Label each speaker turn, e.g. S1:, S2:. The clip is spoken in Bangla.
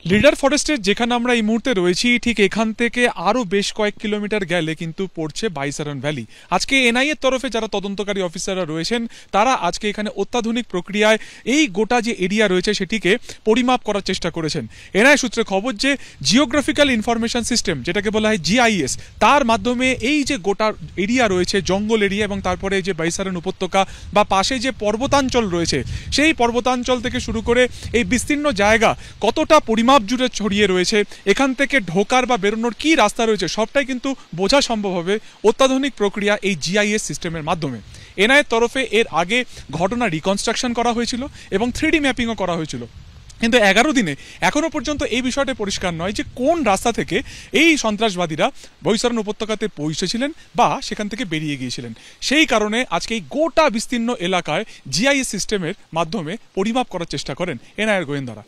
S1: লিডার ফরেস্টের যেখানে আমরা এই মুহূর্তে রয়েছি ঠিক এখান থেকে আরও বেশ কয়েক কিলোমিটার গেলে কিন্তু পড়ছে বাইসারন ভ্যালি। আজকে এনআইএর তরফে যারা তদন্তকারী অফিসাররা রয়েছেন তারা আজকে এখানে অত্যাধুনিক প্রক্রিয়ায় এই গোটা যে এরিয়া রয়েছে সেটিকে পরিমাপ করার চেষ্টা করেছেন। এনআইএ সূত্রে খবর যে জিওগ্রাফিক্যাল ইনফরমেশন সিস্টেম, যেটাকে বলা হয় জিআইএস, তার মাধ্যমে এই যে গোটা এরিয়া রয়েছে, জঙ্গল এরিয়া এবং তারপরে যে বাইসারন উপত্যকা বা পাশে যে পর্বতাঞ্চল রয়েছে, সেই পর্বতাঞ্চল থেকে শুরু করে এই বিস্তীর্ণ জায়গা কতটা পরিমাপ জুড়ে ছড়িয়ে রয়েছে, এখান থেকে ঢোকার বা বেরোনোর কি রাস্তা রয়েছে সবটাই কিন্তু বোঝা সম্ভব হবে অত্যাধুনিক প্রক্রিয়া এই জিআইএস সিস্টেমের মাধ্যমে। এনআইএর তরফে এর আগে ঘটনা রিকনস্ট্রাকশন করা হয়েছিল এবং 3D ম্যাপিংও করা হয়েছিল, কিন্তু 11 দিনে এখনো পর্যন্ত এই বিষয়টা পরিষ্কার নয় যে কোন রাস্তা থেকে এই সন্ত্রাসবাদীরা বৈসারণ উপত্যকাতে পৌঁছেছিলেন বা সেখান থেকে বেরিয়ে গিয়েছিলেন। সেই কারণে আজকে এই গোটা বিস্তীর্ণ এলাকায় জিআইএস সিস্টেমের মাধ্যমে পরিমাপ করার চেষ্টা করেন এনআইএর গোয়েন্দারা।